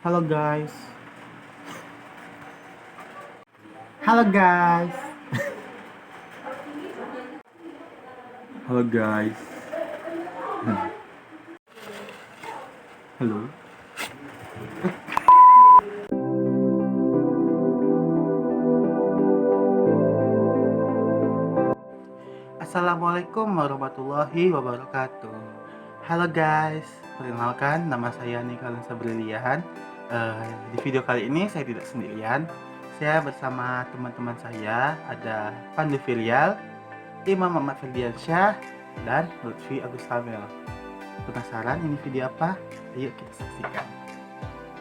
Halo guys. Halo guys. Halo guys. Halo. Assalamualaikum warahmatullahi wabarakatuh. Halo guys, perkenalkan nama saya Nicholas Brilian. Di video kali ini saya tidak sendirian. Saya bersama teman-teman saya, ada Pandu Filial, Imam Muhammad Ferdiansyah, dan Lutfi Agustamil. Penasaran ini video apa? Ayo kita saksikan.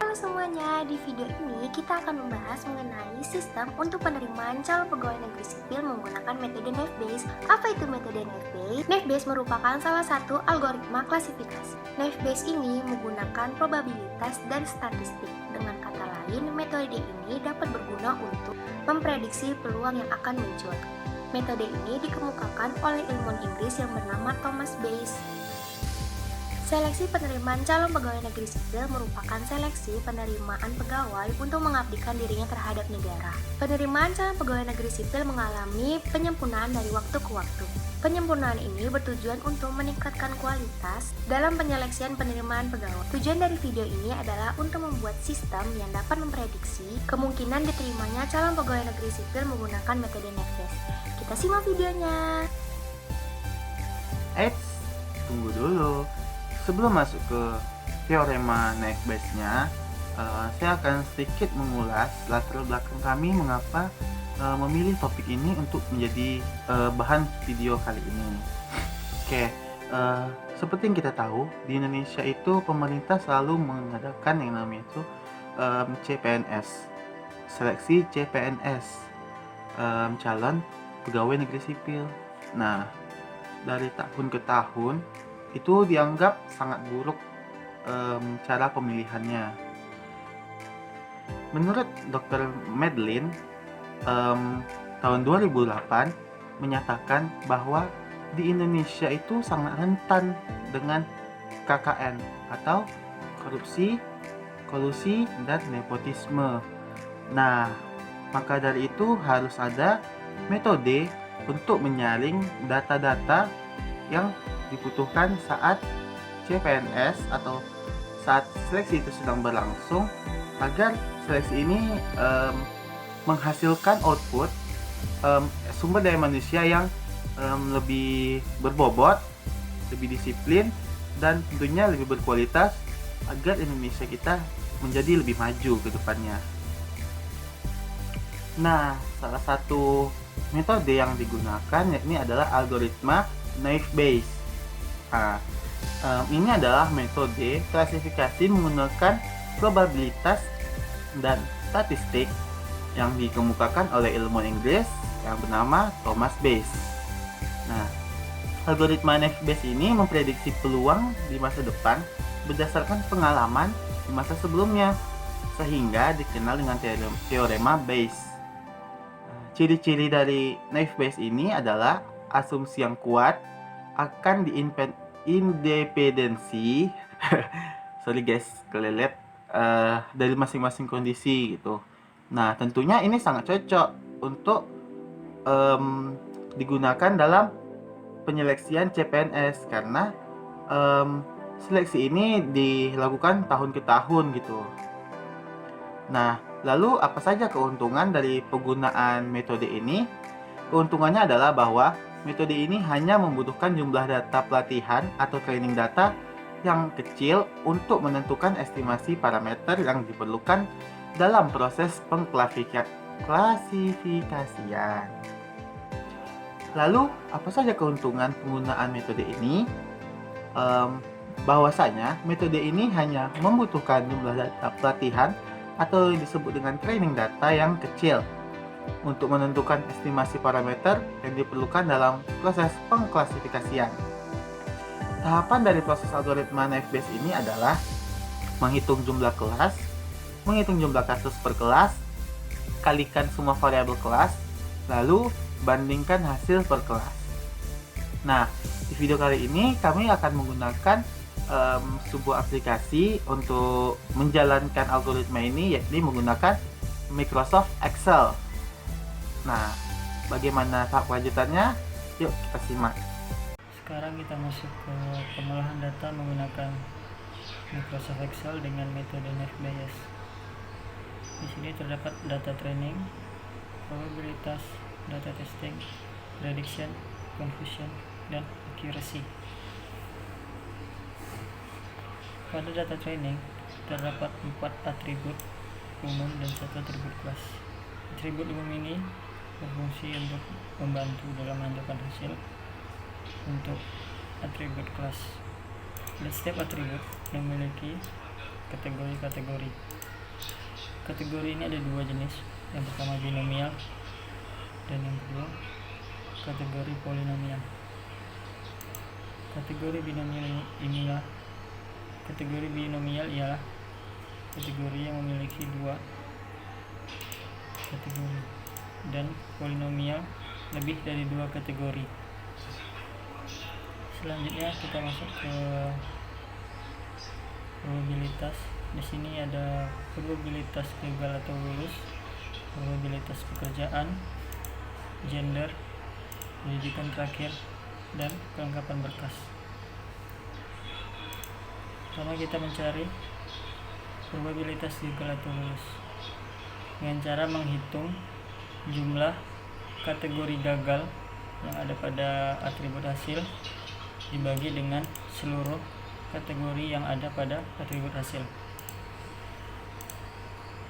Halo semuanya, di video ini kita akan membahas mengenai sistem untuk penerimaan calon pegawai negeri sipil menggunakan metode NAVE-based. Apa itu metode NAVE-based? NAVE-based merupakan salah satu algoritma klasifikasi. NAVE-based ini menggunakan probabilitas dan statistik. Dengan kata lain, metode ini dapat berguna untuk memprediksi peluang yang akan muncul. Metode ini dikemukakan oleh ilmuwan Inggris yang bernama Thomas Bayes. Seleksi penerimaan calon pegawai negeri sipil merupakan seleksi penerimaan pegawai untuk mengabdikan dirinya terhadap negara. Penerimaan calon pegawai negeri sipil mengalami penyempurnaan dari waktu ke waktu. Penyempurnaan ini bertujuan untuk meningkatkan kualitas dalam penyeleksian penerimaan pegawai. Tujuan dari video ini adalah untuk membuat sistem yang dapat memprediksi kemungkinan diterimanya calon pegawai negeri sipil menggunakan metode NAVE-based. Kita simak videonya. Tunggu dulu. Sebelum masuk ke teorema NAVE-based-nya, saya akan sedikit mengulas latar belakang kami mengapa memilih topik ini untuk menjadi bahan video kali ini. Oke, seperti yang kita tahu, di Indonesia itu pemerintah selalu mengadakan yang namanya itu CPNS, seleksi CPNS, calon pegawai negeri sipil. Nah, dari tahun ke tahun itu dianggap sangat buruk cara pemilihannya. Menurut Dr. Medlin, tahun 2008 menyatakan bahwa di Indonesia itu sangat rentan dengan KKN atau korupsi, kolusi, dan nepotisme. Nah, maka dari itu harus ada metode untuk menyaring data-data yang dibutuhkan saat CPNS atau saat seleksi itu sedang berlangsung, agar seleksi ini menghasilkan output sumber daya manusia yang lebih berbobot, lebih disiplin, dan tentunya lebih berkualitas agar Indonesia kita menjadi lebih maju ke depannya. Nah, salah satu metode yang digunakan yakni adalah algoritma NAVE-based. Nah, ini adalah metode klasifikasi menggunakan probabilitas dan statistik yang dikemukakan oleh ilmuwan Inggris yang bernama Thomas Bayes. Nah, algoritma NAVE-based ini memprediksi peluang di masa depan berdasarkan pengalaman di masa sebelumnya, sehingga dikenal dengan teorema Bayes. Ciri-ciri dari NAVE-based ini adalah asumsi yang kuat akan independensi sorry guys, kelelet dari masing-masing kondisi gitu. Nah, tentunya ini sangat cocok untuk digunakan dalam penyeleksian CPNS karena seleksi ini dilakukan tahun ke tahun gitu. Nah, lalu apa saja keuntungan dari penggunaan metode ini? Keuntungannya adalah bahwa metode ini hanya membutuhkan jumlah data pelatihan atau training data yang kecil untuk menentukan estimasi parameter yang diperlukan dalam proses pengklasifikasian. Lalu, apa saja keuntungan penggunaan metode ini? Bahwasanya metode ini hanya membutuhkan jumlah data pelatihan atau yang disebut dengan training data yang kecil untuk menentukan estimasi parameter yang diperlukan dalam proses pengklasifikasian. Tahapan dari proses algoritma NAVE-based ini adalah menghitung jumlah kelas, menghitung jumlah kasus per kelas, kalikan semua variabel kelas, lalu bandingkan hasil per kelas. Nah, di video kali ini kami akan menggunakan sebuah aplikasi untuk menjalankan algoritma ini, yakni menggunakan Microsoft Excel. Nah, bagaimana tahap kelanjutannya? Yuk kita simak. Sekarang kita masuk ke pengolahan data menggunakan Microsoft Excel dengan metode NavBayes. Di sini terdapat data training, probabilitas, data testing, prediction, confusion, dan accuracy. Pada data training terdapat 4 atribut umum dan 1 atribut kelas. Atribut umum ini berfungsi untuk membantu dalam menentukan hasil untuk atribut kelas. Dan setiap atribut memiliki kategori-kategori. Kategori ini ada 2 jenis. Yang pertama binomial dan yang kedua kategori polinomial. Kategori binomial ialah kategori yang memiliki 2 kategori, dan polinomial lebih dari 2 kategori. Selanjutnya kita masuk ke probabilitas. Di sini ada probabilitas gagal atau lulus, probabilitas pekerjaan, gender, pendidikan terakhir, dan kelengkapan berkas. Pertama kita mencari probabilitas gagal atau lulus dengan cara menghitung jumlah kategori gagal yang ada pada atribut hasil dibagi dengan seluruh kategori yang ada pada atribut hasil.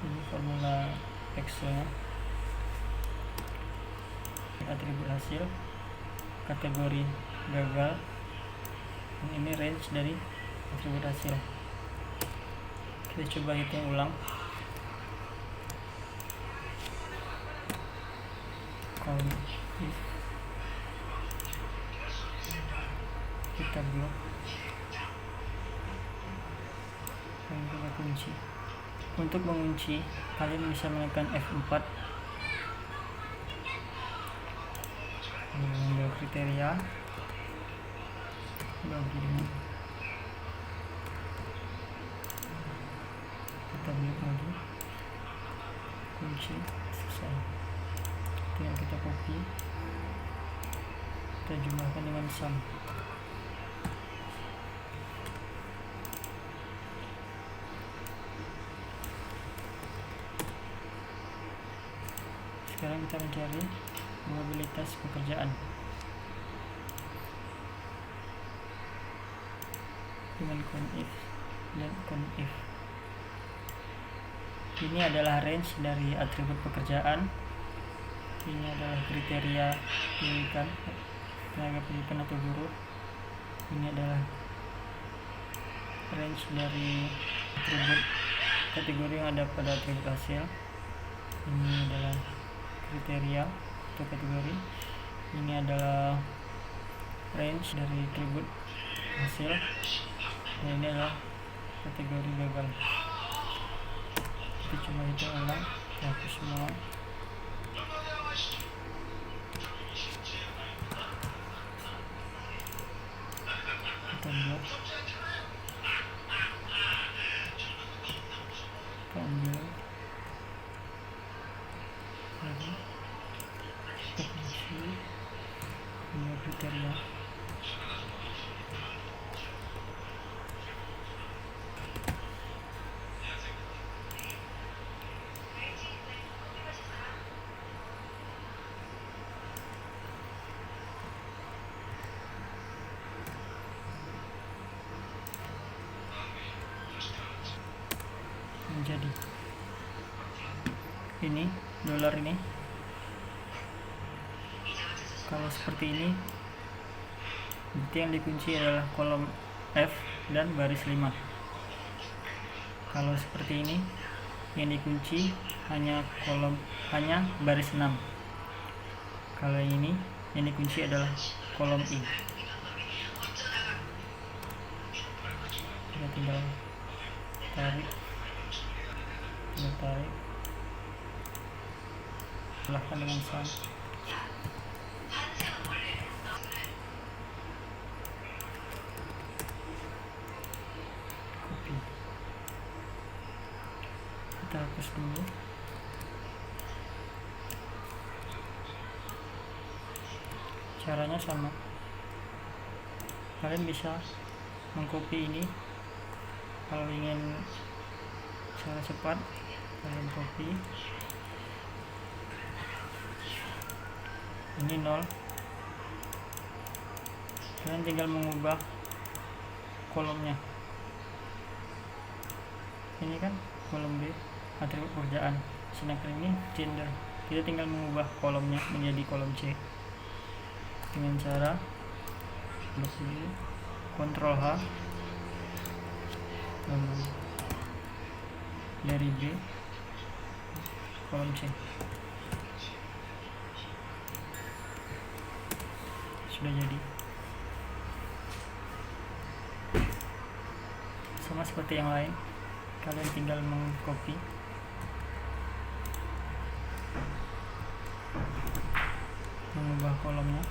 Ini formula Excel-nya. Atribut hasil, kategori gagal, dan ini range dari atribut hasil. Kita coba hitung ulang. Count if, kita blok dan kita kunci. Untuk mengunci, kalian bisa menekan F4, mengambil kriteria, bagi dengan kita blok lagi, kunci, selesai. Tinggal kita copy, kita jumlahkan dengan sum. Sekarang kita mencari probabilitas pekerjaan dengan CONIF dan CONIF. Ini adalah range dari atribut pekerjaan. Ini adalah kriteria pendidikan, tenaga pendidikan atau guru. Ini adalah range dari atribut kategori yang ada pada atribut hasil. Ini adalah kriteria atau kategori. Ini adalah range dari atribut hasil, dan ini adalah kategori gagal. Kita coba hitung ulang, hapus semua. Kita buat, kita ambil lagi, kita kunci, ini kriteria. Menjadi ini dolar ini. Kalau seperti ini, berarti yang dikunci adalah kolom F dan baris 5. Kalau seperti ini, yang dikunci hanya baris 6. Kalau ini, yang dikunci adalah kolom I. Kita tinggal tarik, silahkan dengan sum. kita hapus dulu. Caranya sama, kalian bisa mengcopy ini. Kalau ingin cara cepat, kalian copy ini 0, kalian tinggal mengubah kolomnya. Ini kan kolom B, atribut pekerjaan, sedangkan ini gender. Kita tinggal mengubah kolomnya menjadi kolom C dengan cara Ctrl H, lalu dari B kolom C. Sudah jadi. Sama seperti yang lain, kalian tinggal mengcopy, mengubah kolomnya.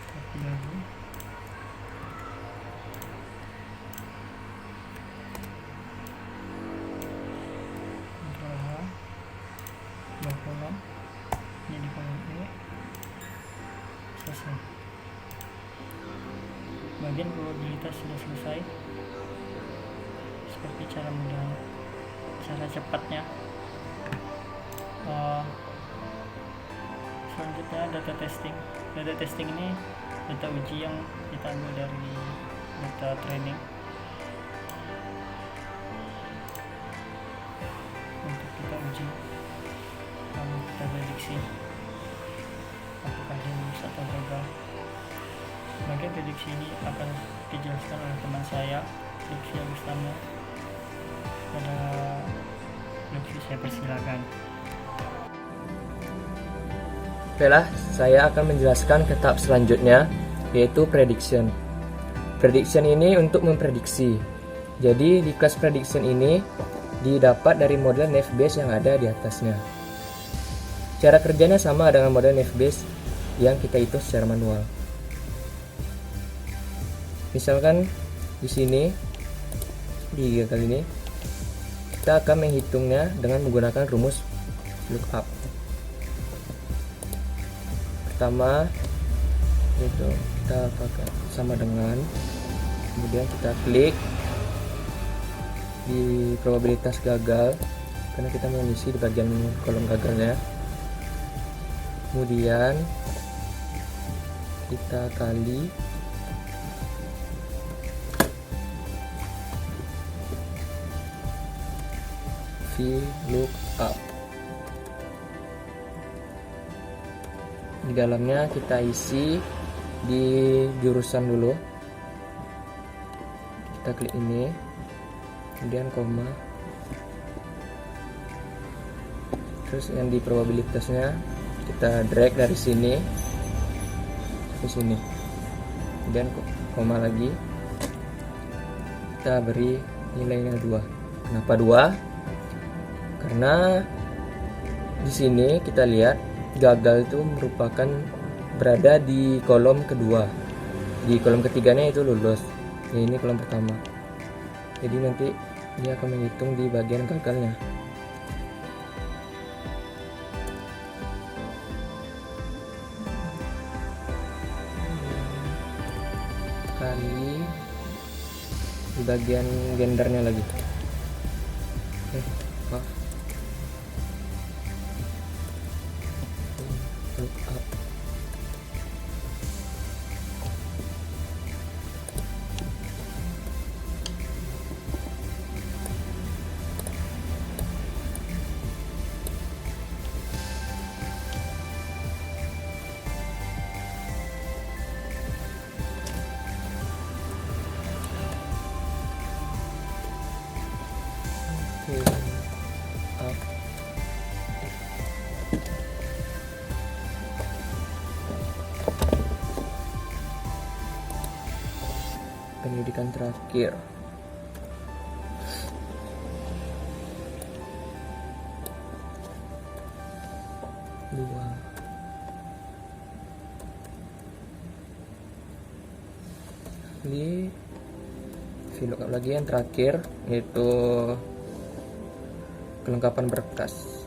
Copy lagi. Ctrl H, ubah kolom jadi kolom E. Selesai. Bagian probabilitas sudah selesai. Seperti cara mudah, cara cepatnya. Selanjutnya data testing. Data testing ini data uji yang kita ambil dari data training untuk kita uji, lalu kita prediksi apakah dia lulus atau gagal. Bagian prediksi ini akan dijelaskan oleh teman saya, Lutfi Agustama. Pada Lutfi saya persilakan. Baiklah, saya akan menjelaskan ke tahap selanjutnya, yaitu prediction. Prediction ini untuk memprediksi. Jadi di kelas prediction ini didapat dari model Naive-Bayes yang ada di atasnya. Cara kerjanya sama dengan model Naive-Bayes yang kita hitung secara manual. Misalkan di sini di gagal ini kita akan menghitungnya dengan menggunakan rumus lookup. Pertama itu kita pakai sama dengan, kemudian kita klik di probabilitas gagal karena kita mau mengisi di bagian kolom gagalnya. Kemudian kita kali VLOOKUP. Di dalamnya kita isi di jurusan dulu. Kita klik ini, kemudian koma, terus yang di probabilitasnya kita drag dari sini ke sini, kemudian koma lagi, kita beri nilainya 2. Kenapa 2? Karena di sini kita lihat gagal itu merupakan berada di kolom kedua. Di kolom ketiganya itu lulus. Ya, ini kolom pertama. Jadi nanti dia akan menghitung di bagian gagalnya. Kali di bagian gendernya lagi. Maaf. Lookup. Up. Pendidikan terakhir. 2. Di VLOOKUP lagi yang terakhir, yaitu kelengkapan berkas.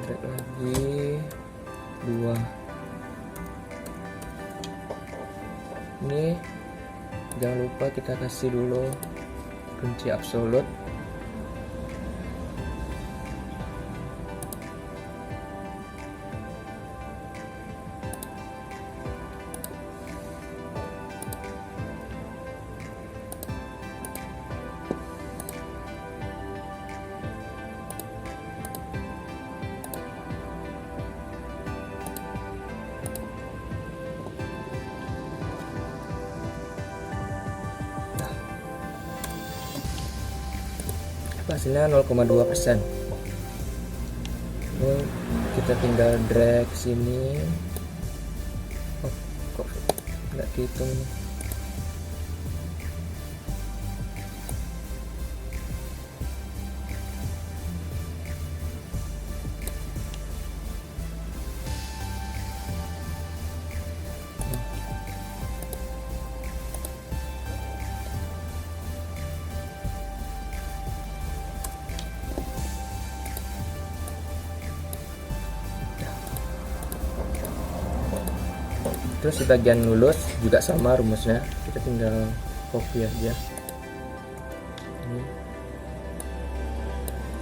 Drag lagi 2. Ini jangan lupa kita kasih dulu kunci absolut. Hasilnya 0,2%. Ini kita tinggal drag sini. Oh, kok nggak dihitung nih. Terus di bagian lulus juga sama rumusnya, kita tinggal copy aja ini.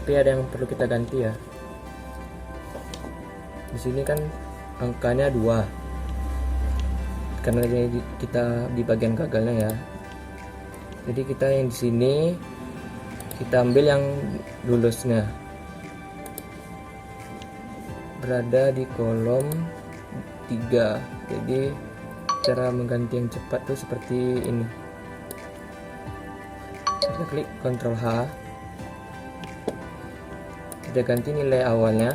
Tapi ada yang perlu kita ganti ya. Di sini kan angkanya 2 karena kita di bagian gagalnya ya. Jadi kita yang di sini kita ambil yang lulusnya, berada di kolom 3. Jadi cara mengganti yang cepat tuh seperti ini. Kita klik Ctrl H. Kita ganti nilai awalnya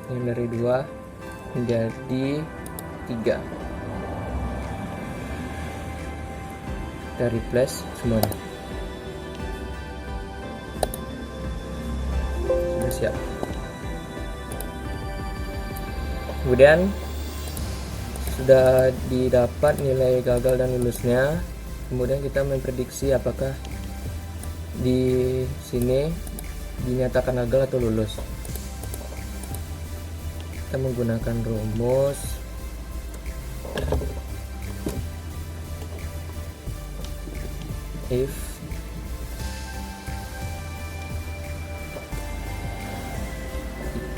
yang dari 2 menjadi 3. Kita replace semuanya. Sudah siap. Kemudian sudah didapat nilai gagal dan lulusnya, kemudian kita memprediksi apakah di sini dinyatakan gagal atau lulus. Kita menggunakan rumus if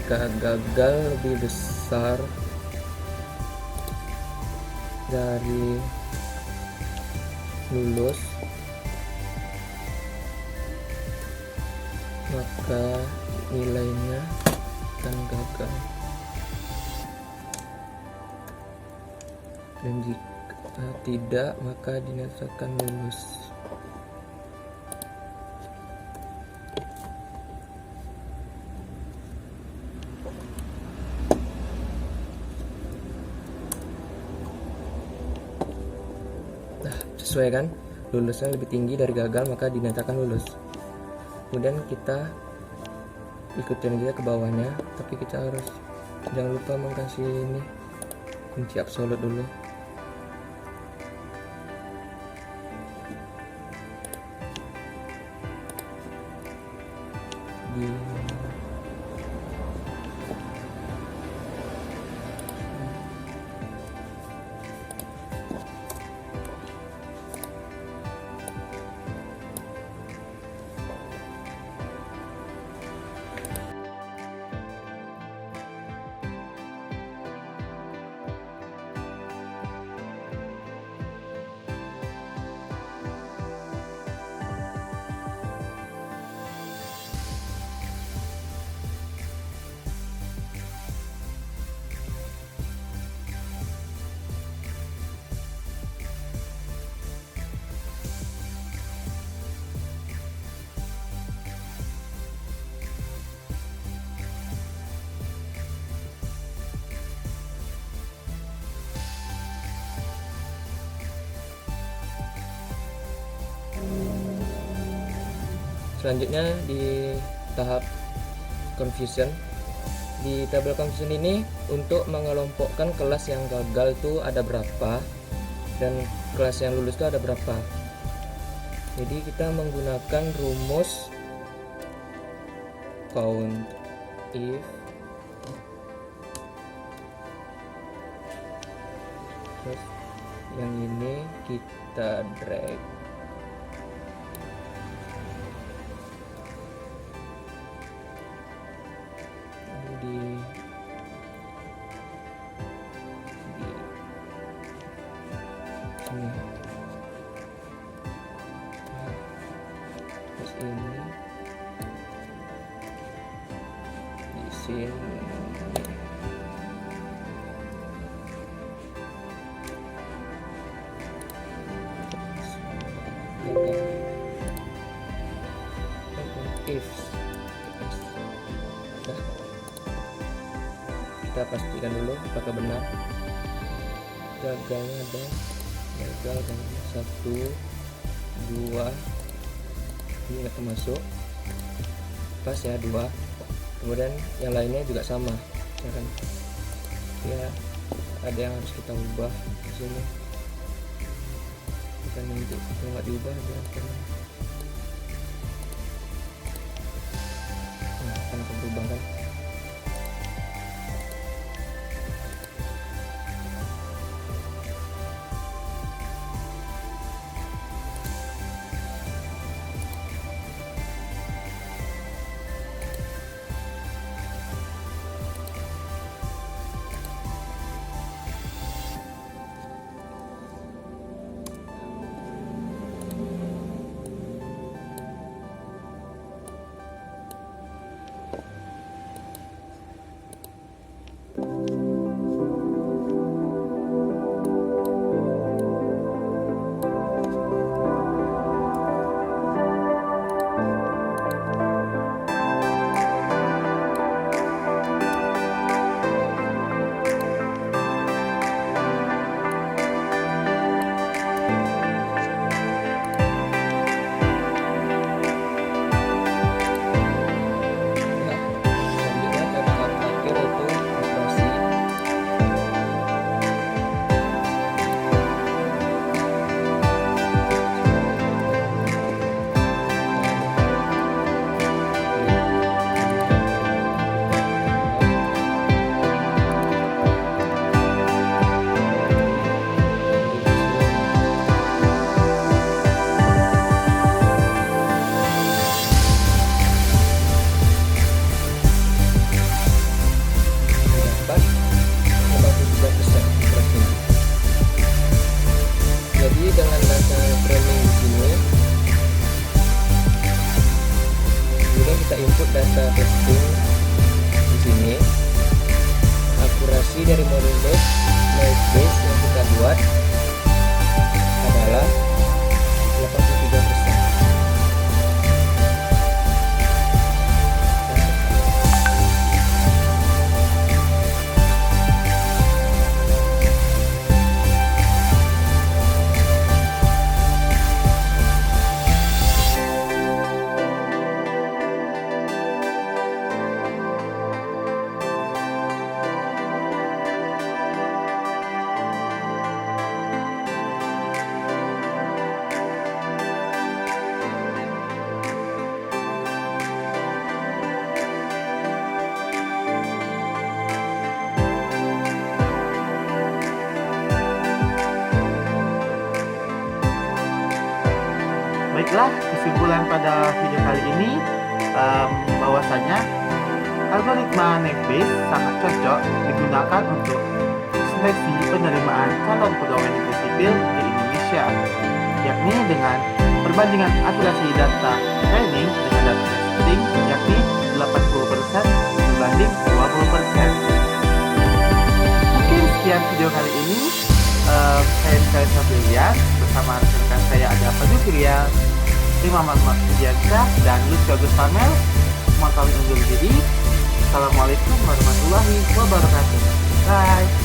jika gagal lebih besar dari lulus, maka nilainya akan gagal, dan jika tidak maka dinyatakan lulus. Sesuai kan, lulusnya lebih tinggi dari gagal maka dinyatakan lulus. Kemudian kita ikutin aja ke bawahnya, tapi kita harus jangan lupa mengkasih ini kunci absolut dulu. Di Selanjutnya di tahap confusion. Di tabel confusion ini untuk mengelompokkan kelas yang gagal itu ada berapa dan kelas yang lulus itu ada berapa. Jadi kita menggunakan rumus count if terus yang ini kita drag di sini. Terus ini di sini. If nah, kita pastikan dulu apakah benar. Gagalnya ada gagal dan 1 2 ini nggak termasuk, pas ya 2. Kemudian yang lainnya juga sama ya kan, ya ada yang harus kita ubah di sini, bukan nanti kalau nggak diubah dia akan berubah kan. data testing di sini. Akurasi dari modul base yang kita buat adalah 83%. Baiklah, kesimpulan pada video kali ini bahwasanya algoritma Naive-Bayes sangat cocok digunakan untuk seleksi penerimaan calon pegawai negeri sipil di Indonesia, yakni dengan perbandingan akurasi data training dengan data testing yakni 80% berbanding 20%. Mungkin sekian video kali ini. Saya Sofian bersama rekan saya ada Padu Firia, Imam Ahmad Sudiansyah, dan Lutfi Agus Pamel. Mohon kami undur diri. Assalamualaikum warahmatullahi wabarakatuh. Bye.